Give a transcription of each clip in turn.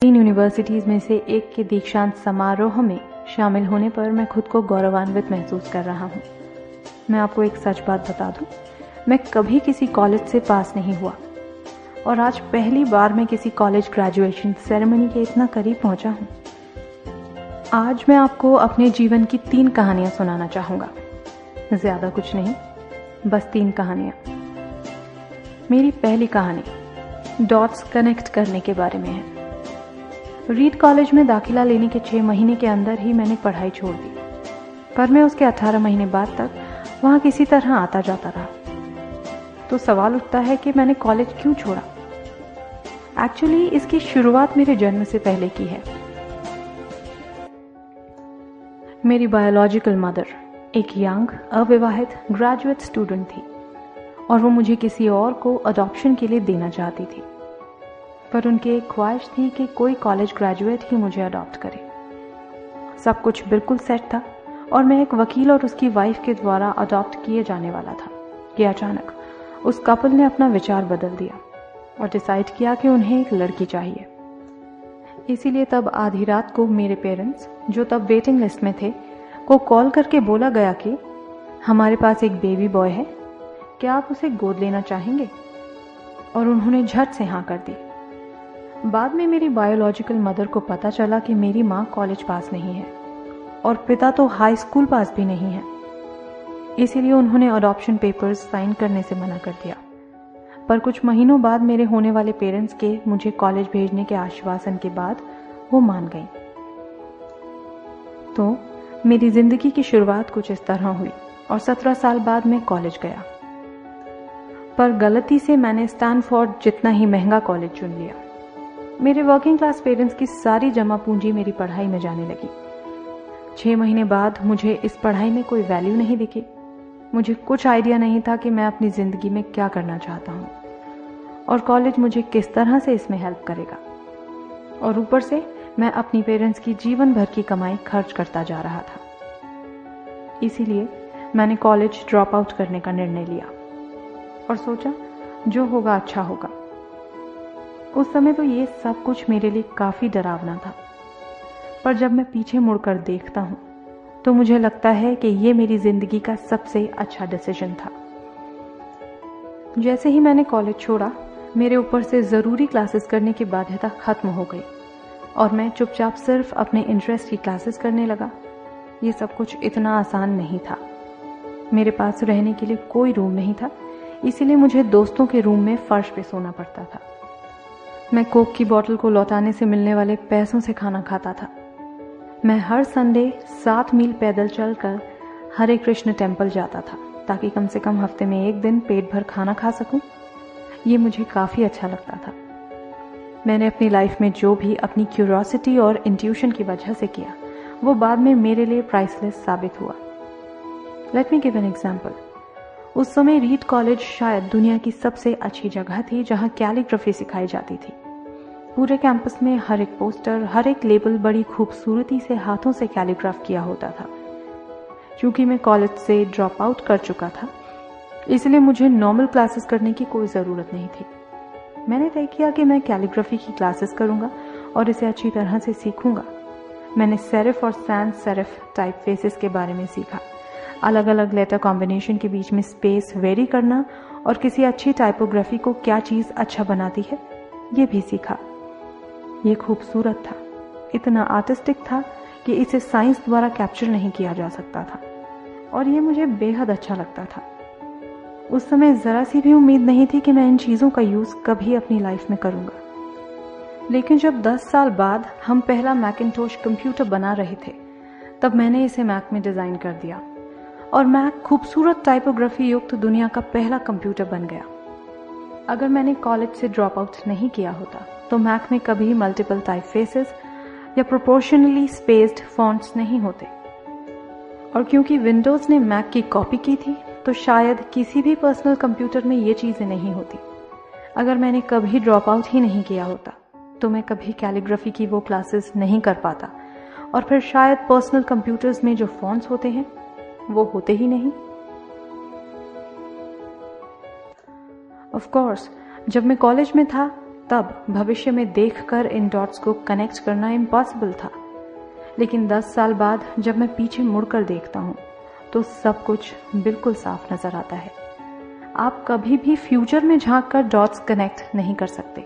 तीन यूनिवर्सिटीज़ में से एक के दीक्षांत समारोह में शामिल होने पर मैं खुद को गौरवान्वित महसूस कर रहा हूँ। मैं आपको एक सच बात बता दूँ, मैं कभी किसी कॉलेज से पास नहीं हुआ और आज पहली बार मैं किसी कॉलेज ग्रेजुएशन सेरेमनी के इतना करीब पहुँचा हूँ। आज मैं आपको अपने जीवन की 3 कहानियाँ सुनाना चाहूँगा। ज़्यादा कुछ नहीं, बस 3 कहानियाँ। मेरी पहली कहानी डॉट्स कनेक्ट करने के बारे में है। रीड कॉलेज में दाखिला लेने के 6 महीने के अंदर ही मैंने पढ़ाई छोड़ दी, पर मैं उसके 18 महीने बाद तक वहाँ किसी तरह आता जाता रहा। तो सवाल उठता है कि मैंने कॉलेज क्यों छोड़ा। एक्चुअली इसकी शुरुआत मेरे जन्म से पहले की है। मेरी बायोलॉजिकल मदर एक यंग अविवाहित ग्रेजुएट स्टूडेंट थी और वो मुझे किसी और को अडॉप्शन के लिए देना चाहती थी, पर उनकी एक ख्वाहिश थी कि कोई कॉलेज ग्रेजुएट ही मुझे अडॉप्ट करे। सब कुछ बिल्कुल सेट था और मैं एक वकील और उसकी वाइफ के द्वारा अडॉप्ट किए जाने वाला था कि अचानक उस कपल ने अपना विचार बदल दिया और डिसाइड किया कि उन्हें एक लड़की चाहिए। इसीलिए तब आधी रात को मेरे पेरेंट्स, जो तब वेटिंग लिस्ट में थे, को कॉल करके बोला गया कि हमारे पास एक बेबी बॉय है, क्या आप उसे गोद लेना चाहेंगे? और उन्होंने झट से हाँ कर दी। बाद में मेरी बायोलॉजिकल मदर को पता चला कि मेरी माँ कॉलेज पास नहीं है और पिता तो हाई स्कूल पास भी नहीं है। इसीलिए उन्होंने अडॉप्शन पेपर्स साइन करने से मना कर दिया। पर कुछ महीनों बाद मेरे होने वाले पेरेंट्स के मुझे कॉलेज भेजने के आश्वासन के बाद वो मान गई। तो मेरी जिंदगी की शुरुआत कुछ इस तरह हुई और 17 साल बाद मैं कॉलेज गया। पर गलती से मैंने स्टैनफोर्ड जितना ही महंगा कॉलेज चुन लिया। मेरे वर्किंग क्लास पेरेंट्स की सारी जमा पूंजी मेरी पढ़ाई में जाने लगी। 6 महीने बाद मुझे इस पढ़ाई में कोई वैल्यू नहीं दिखी। मुझे कुछ आइडिया नहीं था कि मैं अपनी ज़िंदगी में क्या करना चाहता हूँ और कॉलेज मुझे किस तरह से इसमें हेल्प करेगा। और ऊपर से मैं अपनी पेरेंट्स की जीवन भर की कमाई खर्च करता जा रहा था। इसीलिए मैंने कॉलेज ड्रॉप आउट करने का निर्णय लिया और सोचा जो होगा अच्छा होगा। उस समय तो ये सब कुछ मेरे लिए काफ़ी डरावना था, पर जब मैं पीछे मुड़कर देखता हूँ तो मुझे लगता है कि ये मेरी ज़िंदगी का सबसे अच्छा डिसीजन था। जैसे ही मैंने कॉलेज छोड़ा, मेरे ऊपर से ज़रूरी क्लासेस करने की बाध्यता खत्म हो गई और मैं चुपचाप सिर्फ अपने इंटरेस्ट की क्लासेस करने लगा। ये सब कुछ इतना आसान नहीं था। मेरे पास रहने के लिए कोई रूम नहीं था, इसीलिए मुझे दोस्तों के रूम में फर्श पे सोना पड़ता था। मैं कोक की बोतल को लौटाने से मिलने वाले पैसों से खाना खाता था। मैं हर संडे 7 मील पैदल चलकर हरे कृष्ण टेम्पल जाता था ताकि कम से कम हफ्ते में 1 दिन पेट भर खाना खा सकूं। ये मुझे काफ़ी अच्छा लगता था। मैंने अपनी लाइफ में जो भी अपनी क्यूरियोसिटी और इंट्यूशन की वजह से किया, वो बाद में मेरे लिए प्राइसलेस साबित हुआ। Let me give an example. उस समय रीड कॉलेज शायद दुनिया की सबसे अच्छी जगह थी जहाँ कैलीग्राफी सिखाई जाती थी। पूरे कैंपस में हर एक पोस्टर, हर एक लेबल बड़ी खूबसूरती से हाथों से कैलीग्राफ किया होता था। क्योंकि मैं कॉलेज से ड्रॉप आउट कर चुका था, इसलिए मुझे नॉर्मल क्लासेस करने की कोई ज़रूरत नहीं थी। मैंने तय किया कि मैं कैलीग्राफी की क्लासेस करूँगा और इसे अच्छी तरह से सीखूँगा। मैंने सेरिफ और सैंस सेरिफ टाइप फेसेस के बारे में सीखा, अलग अलग लेटर कॉम्बिनेशन के बीच में स्पेस वेरी करना और किसी अच्छी टाइपोग्राफी को क्या चीज़ अच्छा बनाती है, ये भी सीखा। ये खूबसूरत था, इतना आर्टिस्टिक था कि इसे साइंस द्वारा कैप्चर नहीं किया जा सकता था और ये मुझे बेहद अच्छा लगता था। उस समय ज़रा सी भी उम्मीद नहीं थी कि मैं इन चीज़ों का यूज़ कभी अपनी लाइफ में करूँगा। लेकिन जब 10 साल बाद हम पहला मैकिन्टोश कंप्यूटर बना रहे थे, तब मैंने इसे मैक में डिज़ाइन कर दिया और मैक खूबसूरत टाइपोग्राफी युक्त दुनिया का पहला कंप्यूटर बन गया। अगर मैंने कॉलेज से ड्रॉप आउट नहीं किया होता तो मैक में कभी मल्टीपल टाइप फेसेस या प्रोपोर्शनली स्पेस्ड फॉन्ट्स नहीं होते। और क्योंकि विंडोज़ ने मैक की कॉपी की थी, तो शायद किसी भी पर्सनल कंप्यूटर में ये चीज़ें नहीं होती। अगर मैंने कभी ड्रॉप आउट ही नहीं किया होता तो मैं कभी कैलीग्राफी की वो क्लासेस नहीं कर पाता और फिर शायद पर्सनल कंप्यूटर्स में जो फॉन्ट्स होते हैं वो होते ही नहीं। ऑफ कोर्स जब मैं कॉलेज में था तब भविष्य में देखकर इन डॉट्स को कनेक्ट करना इम्पॉसिबल था। लेकिन 10 साल बाद जब मैं पीछे मुड़कर देखता हूँ तो सब कुछ बिल्कुल साफ नजर आता है। आप कभी भी फ्यूचर में झांककर डॉट्स कनेक्ट नहीं कर सकते,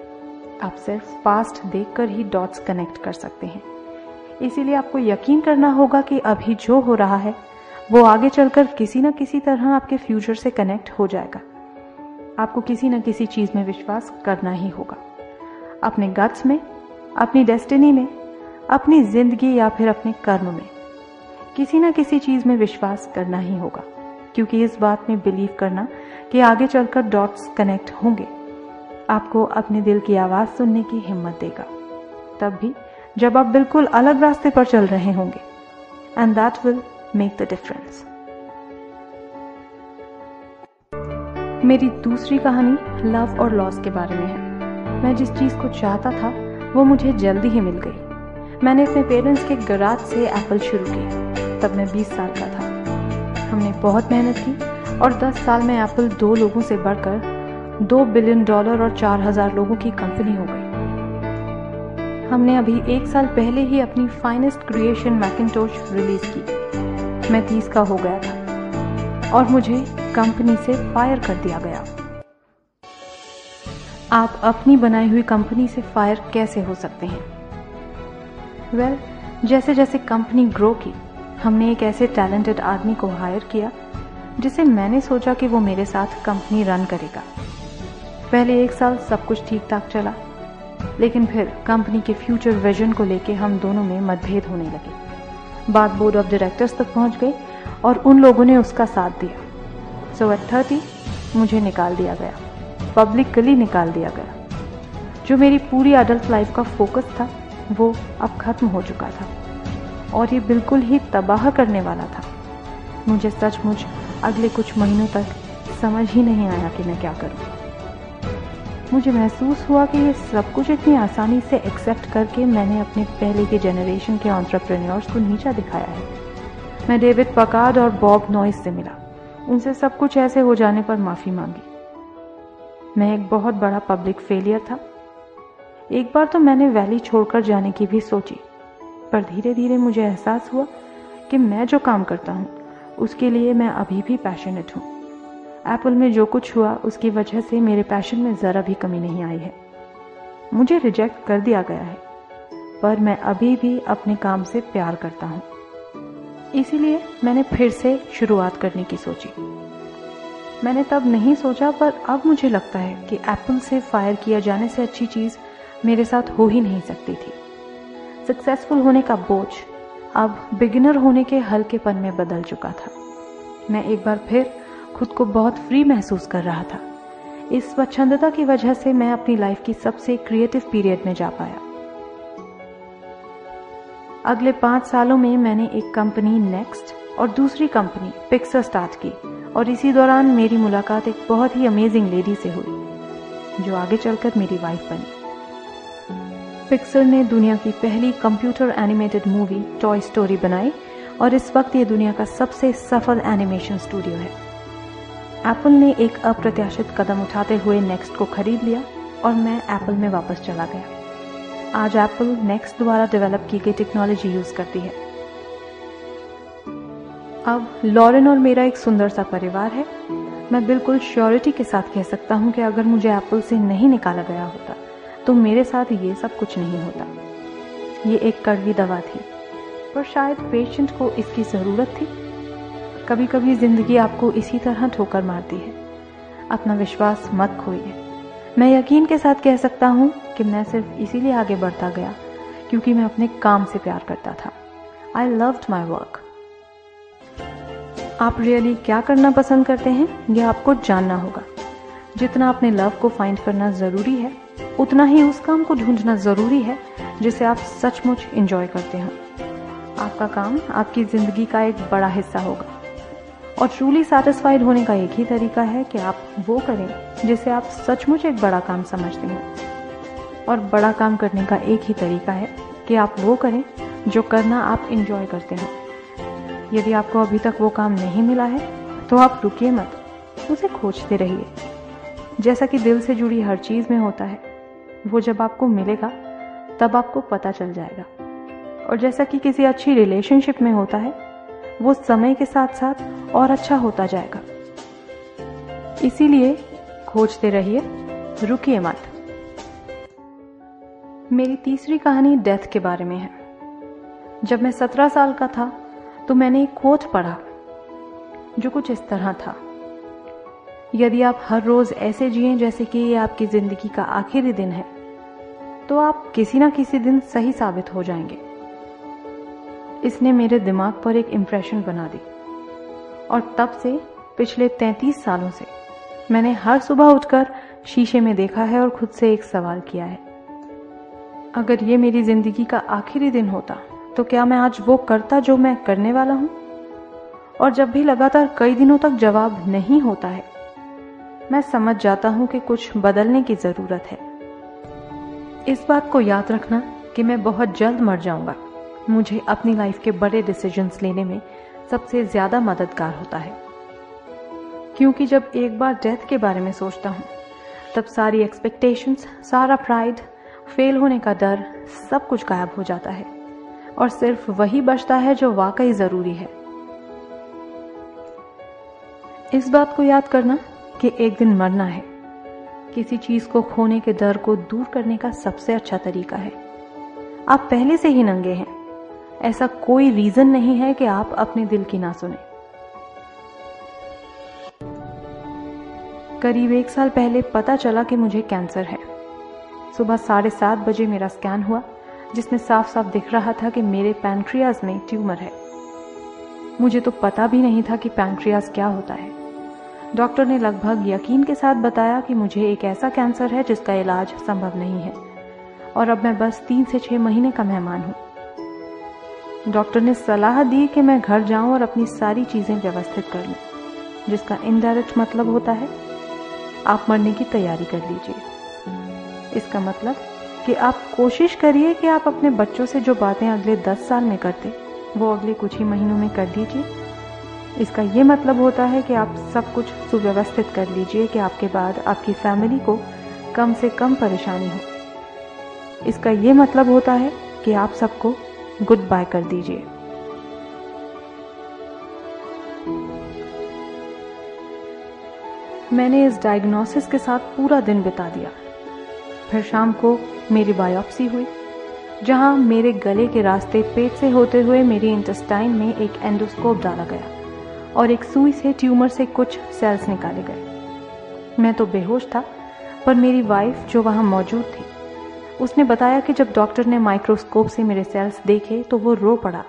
आप सिर्फ पास्ट देखकर ही डॉट्स कनेक्ट कर सकते हैं। इसीलिए आपको यकीन करना होगा कि अभी जो हो रहा है वो आगे चलकर किसी न किसी तरह आपके फ्यूचर से कनेक्ट हो जाएगा। आपको किसी न किसी चीज में विश्वास करना ही होगा, अपने गट्स में, अपनी डेस्टिनी में, अपनी जिंदगी या फिर अपने कर्म में। किसी न किसी चीज में विश्वास करना ही होगा, क्योंकि इस बात में बिलीव करना कि आगे चलकर डॉट्स कनेक्ट होंगे आपको अपने दिल की आवाज सुनने की हिम्मत देगा, तब भी जब आप बिल्कुल अलग रास्ते पर चल रहे होंगे। And that will make the difference. मेरी दूसरी कहानी लव और लॉस के बारे में है। मैं जिस चीज को चाहता था वो मुझे जल्दी ही मिल गई। मैंने अपने पेरेंट्स के गराज से एप्पल शुरू की, तब मैं 20 साल का था। हमने बहुत मेहनत की और 10 साल में एप्पल 2 लोगों से बढ़कर $2 बिलियन और 4000 लोगों की कंपनी हो गई। हमने अभी 1 साल पहले ही अपनी फाइनेस्ट क्रिएशन मैकिंटोश रिलीज की। मैं 30 का हो गया था और मुझे कंपनी से फायर कर दिया गया। आप अपनी बनाई हुई कंपनी से फायर कैसे हो सकते हैं? वेल, जैसे जैसे कंपनी ग्रो की, हमने एक ऐसे टैलेंटेड आदमी को हायर किया जिसे मैंने सोचा कि वो मेरे साथ कंपनी रन करेगा। पहले 1 साल सब कुछ ठीक ठाक चला, लेकिन फिर कंपनी के फ्यूचर विजन को लेके हम दोनों में मतभेद होने लगे। बात बोर्ड ऑफ डायरेक्टर्स तक पहुंच गई और उन लोगों ने उसका साथ दिया। सो एट 30 मुझे निकाल दिया गया, पब्लिकली निकाल दिया गया। जो मेरी पूरी एडल्ट लाइफ का फोकस था वो अब खत्म हो चुका था और ये बिल्कुल ही तबाह करने वाला था। मुझे सचमुच अगले कुछ महीनों तक समझ ही नहीं आया कि मैं क्या करूं। मुझे महसूस हुआ कि ये सब कुछ इतनी आसानी से एक्सेप्ट करके मैंने अपने पहले के जनरेशन के एंटरप्रेन्योर्स को नीचा दिखाया है। मैं डेविड पकार्ड और बॉब नॉइस से मिला, उनसे सब कुछ ऐसे हो जाने पर माफी मांगी। मैं एक बहुत बड़ा पब्लिक फेलियर था। एक बार तो मैंने वैली छोड़कर जाने की भी सोची, पर धीरे धीरे मुझे एहसास हुआ कि मैं जो काम करता हूँ उसके लिए मैं अभी भी पैशनेट हूँ। एप्पल में जो कुछ हुआ उसकी वजह से मेरे पैशन में जरा भी कमी नहीं आई है। मुझे रिजेक्ट कर दिया गया है, पर मैं अभी भी अपने काम से प्यार करता हूँ। इसीलिए मैंने फिर से शुरुआत करने की सोची। मैंने तब नहीं सोचा, पर अब मुझे लगता है कि एप्पल से फायर किया जाने से अच्छी चीज मेरे साथ हो ही नहीं सकती थी। सक्सेसफुल होने का बोझ अब बिगिनर होने के हल्केपन में बदल चुका था। मैं एक बार फिर खुद को बहुत फ्री महसूस कर रहा था। इस स्वच्छंदता की वजह से मैं अपनी लाइफ की सबसे क्रिएटिव पीरियड में जा पाया। अगले 5 सालों में मैंने एक कंपनी नेक्स्ट और दूसरी कंपनी पिक्सर स्टार्ट की और इसी दौरान मेरी मुलाकात एक बहुत ही अमेजिंग लेडी से हुई जो आगे चलकर मेरी वाइफ बनी। पिक्सर ने दुनिया की पहली computer animated movie toy story बनाई और इस वक्त ये दुनिया का सबसे सफल एनिमेशन स्टूडियो है। एप्पल ने एक अप्रत्याशित कदम उठाते हुए नेक्स्ट को खरीद लिया और मैं एप्पल में वापस चला गया। आज एप्पल नेक्स्ट द्वारा डेवलप की गई टेक्नोलॉजी यूज करती है। अब लॉरेन और मेरा एक सुंदर सा परिवार है। मैं बिल्कुल श्योरिटी के साथ कह सकता हूं कि अगर मुझे एप्पल से नहीं निकाला गया होता तो मेरे साथ ये सब कुछ नहीं होता। ये एक कड़वी दवा थी, पर शायद पेशेंट को इसकी जरूरत थी। कभी कभी जिंदगी आपको इसी तरह ठोकर मारती है। अपना विश्वास मत खोइए। मैं यकीन के साथ कह सकता हूँ कि मैं सिर्फ इसीलिए आगे बढ़ता गया क्योंकि मैं अपने काम से प्यार करता था। I loved my work. आप रियली क्या करना पसंद करते हैं यह आपको जानना होगा। जितना अपने लव को फाइंड करना जरूरी है उतना ही उस काम को ढूंढना जरूरी है जिसे आप सचमुच एंजॉय करते हो। आपका काम आपकी जिंदगी का एक बड़ा हिस्सा होगा और ट्रूली सैटिस्फाइड होने का एक ही तरीका है कि आप वो करें जिसे आप सचमुच एक बड़ा काम समझते हो। और बड़ा काम करने का एक ही तरीका है कि आप वो करें जो करना आप एंजॉय करते हो। यदि आपको अभी तक वो काम नहीं मिला है तो आप रुकिए मत, उसे खोजते रहिए। जैसा कि दिल से जुड़ी हर चीज में होता है, वो जब आपको मिलेगा तब आपको पता चल जाएगा। और जैसा कि किसी अच्छी रिलेशनशिप में होता है, वो समय के साथ साथ और अच्छा होता जाएगा। इसीलिए खोजते रहिए, रुकिए मत। मेरी तीसरी कहानी डेथ के बारे में है। जब मैं 17 साल का था तो मैंने एक कोट पढ़ा जो कुछ इस तरह था: यदि आप हर रोज ऐसे जिएं जैसे कि ये आपकी जिंदगी का आखिरी दिन है, तो आप किसी ना किसी दिन सही साबित हो जाएंगे। इसने मेरे दिमाग पर एक इम्प्रेशन बना दी और तब से पिछले 33 सालों से मैंने हर सुबह उठकर शीशे में देखा है और खुद से एक सवाल किया है, अगर ये मेरी जिंदगी का आखिरी दिन होता तो क्या मैं आज वो करता जो मैं करने वाला हूं? और जब भी लगातार कई दिनों तक जवाब नहीं होता है, मैं समझ जाता हूं कि कुछ बदलने की जरूरत है। इस बात को याद रखना कि मैं बहुत जल्द मर जाऊंगा मुझे अपनी लाइफ के बड़े डिसीजंस लेने में सबसे ज्यादा मददगार होता है, क्योंकि जब एक बार डेथ के बारे में सोचता हूं तब सारी एक्सपेक्टेशंस, सारा प्राइड, फेल होने का डर, सब कुछ गायब हो जाता है और सिर्फ वही बचता है जो वाकई जरूरी है। इस बात को याद करना कि एक दिन मरना है किसी चीज को खोने के डर को दूर करने का सबसे अच्छा तरीका है। आप पहले से ही नंगे हैं, ऐसा कोई रीजन नहीं है कि आप अपने दिल की ना सुने। करीब 1 साल पहले पता चला कि मुझे कैंसर है। सुबह 7:30 बजे मेरा स्कैन हुआ, जिसमें साफ साफ दिख रहा था कि मेरे पैनक्रियाज में ट्यूमर है। मुझे तो पता भी नहीं था कि पैनक्रियाज क्या होता है। डॉक्टर ने लगभग यकीन के साथ बताया कि मुझे एक ऐसा कैंसर है जिसका इलाज संभव नहीं है और अब मैं बस 3 से 6 महीने का मेहमान हूँ। डॉक्टर ने सलाह दी कि मैं घर जाऊं और अपनी सारी चीजें व्यवस्थित कर लूं, जिसका इनडायरेक्ट मतलब होता है आप मरने की तैयारी कर लीजिए। इसका मतलब कि आप कोशिश करिए कि आप अपने बच्चों से जो बातें अगले 10 साल में करते वो अगले कुछ ही महीनों में कर लीजिए। इसका ये मतलब होता है कि आप सब कुछ सुव्यवस्थित कर लीजिए कि आपके बाद आपकी फैमिली को कम से कम परेशानी हो। इसका ये मतलब होता है कि आप सबको गुड बाय कर दीजिए। मैंने इस डायग्नोसिस के साथ पूरा दिन बिता दिया। फिर शाम को मेरी बायोप्सी हुई, जहां मेरे गले के रास्ते पेट से होते हुए मेरी इंटेस्टाइन में एक एंडोस्कोप डाला गया और एक सुई से ट्यूमर से कुछ सेल्स निकाले गए। मैं तो बेहोश था, पर मेरी वाइफ जो वहां मौजूद थी उसने बताया कि जब डॉक्टर ने माइक्रोस्कोप से मेरे सेल्स देखे तो वो रो पड़ा।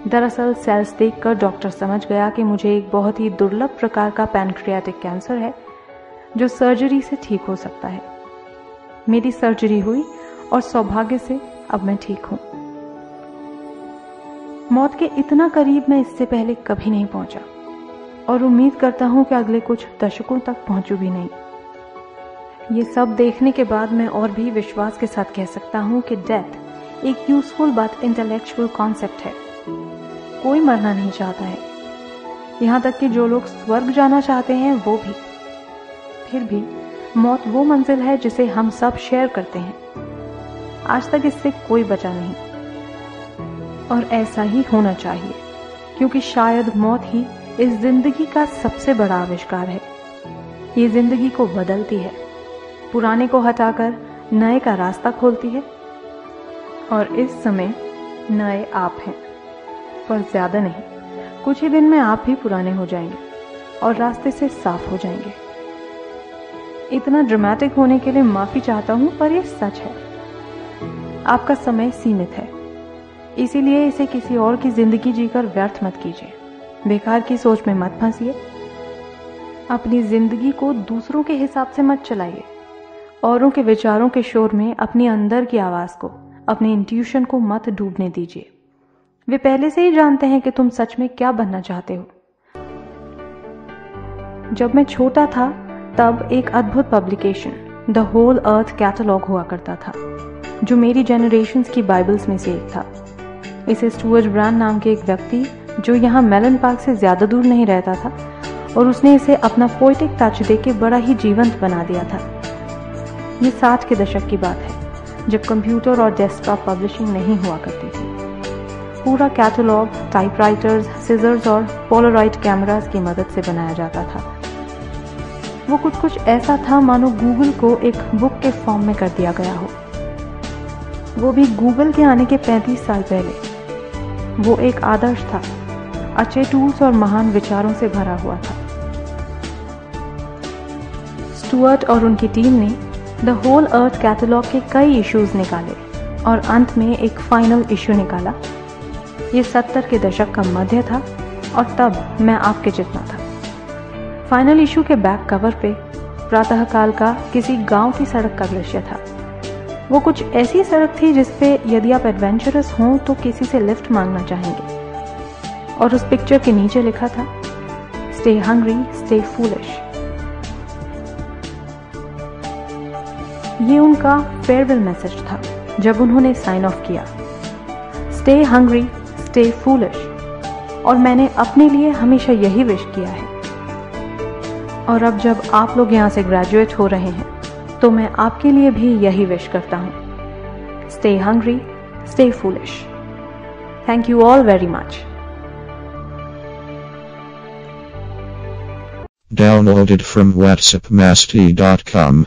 दरअसल सेल्स देखकर डॉक्टर समझ गया कि मुझे एक बहुत ही दुर्लभ प्रकार का पैनक्रियाटिक कैंसर है जो सर्जरी से ठीक हो सकता है। मेरी सर्जरी हुई और सौभाग्य से अब मैं ठीक हूं। मौत के इतना करीब मैं इससे पहले कभी नहीं पहुंचा और उम्मीद करता हूं कि अगले कुछ दशकों तक पहुंचूं भी नहीं। ये सब देखने के बाद मैं और भी विश्वास के साथ कह सकता हूं कि डेथ एक यूजफुल बट इंटेलेक्चुअल कॉन्सेप्ट है। कोई मरना नहीं चाहता है, यहां तक कि जो लोग स्वर्ग जाना चाहते हैं वो भी। फिर भी मौत वो मंजिल है जिसे हम सब शेयर करते हैं। आज तक इससे कोई बचा नहीं और ऐसा ही होना चाहिए, क्योंकि शायद मौत ही इस जिंदगी का सबसे बड़ा आविष्कार है। ये जिंदगी को बदलती है, पुराने को हटाकर नए का रास्ता खोलती है और इस समय नए आप हैं, पर ज्यादा नहीं। कुछ ही दिन में आप भी पुराने हो जाएंगे और रास्ते से साफ हो जाएंगे। इतना ड्रामेटिक होने के लिए माफी चाहता हूं, पर यह सच है। आपका समय सीमित है, इसीलिए इसे किसी और की जिंदगी जीकर व्यर्थ मत कीजिए। बेकार की सोच में मत फंसिए। अपनी जिंदगी को दूसरों के हिसाब से मत चलाइए। औरों के विचारों के शोर में अपनी अंदर की आवाज को, अपने इंट्यूशन को मत डूबने दीजिए। वे पहले से ही जानते हैं कि तुम सच में क्या बनना चाहते हो। जब मैं छोटा था तब एक अद्भुत publication the Whole Earth Catalog हुआ करता था, जो मेरी जनरेशंस की बाइबल्स में से एक था। इसे स्टुअर्ट ब्रांड नाम के एक व्यक्ति, जो यहाँ मेलन पार्क से ज्यादा दूर नहीं रहता था, और उसने इसे अपना पोएटिक टच देके बड़ा ही जीवंत बना दिया था। ये 60 के दशक की बात है, जब कंप्यूटर और डेस्कटॉप पब्लिशिंग नहीं हुआ करती थी। पूरा कैटलॉग टाइपराइटर्स, सिजर्स और पोलराइड कैमरास की मदद से बनाया जाता था। वो कुछ ऐसा था मानो गूगल को एक बुक के फॉर्म में कर दिया गया हो, वो भी गूगल के आने के 35 साल पहले। वो एक आदर्श था, अच्छे टूल्स और महान विचारों से भरा हुआ था। स्टुअर्ट और उनकी टीम ने द होल अर्थ कैटलॉग के कई इश्यूज निकाले और अंत में एक फाइनल इश्यू निकाला। ये 70 के दशक का मध्य था और तब मैं आपके जितना था। फाइनल इश्यू के बैक कवर पे प्रातःकाल का किसी गांव की सड़क का दृश्य था। वो कुछ ऐसी सड़क थी जिसपे यदि आप एडवेंचरस हों तो किसी से लिफ्ट मांगना चाहेंगे, और उस पिक्चर के नीचे लिखा था, स्टे हंग्री, स्टे फूलिश। ये उनका फेयरवेल मैसेज था जब उन्होंने साइन ऑफ किया, स्टे हंग्री, स्टे फूलिश। और मैंने अपने लिए हमेशा यही विश किया है। और अब जब आप लोग यहाँ से ग्रेजुएट हो रहे हैं तो मैं आपके लिए भी यही विश करता हूँ, stay hungry, stay foolish. Thank you all very much. Downloaded from whatsappmasti.com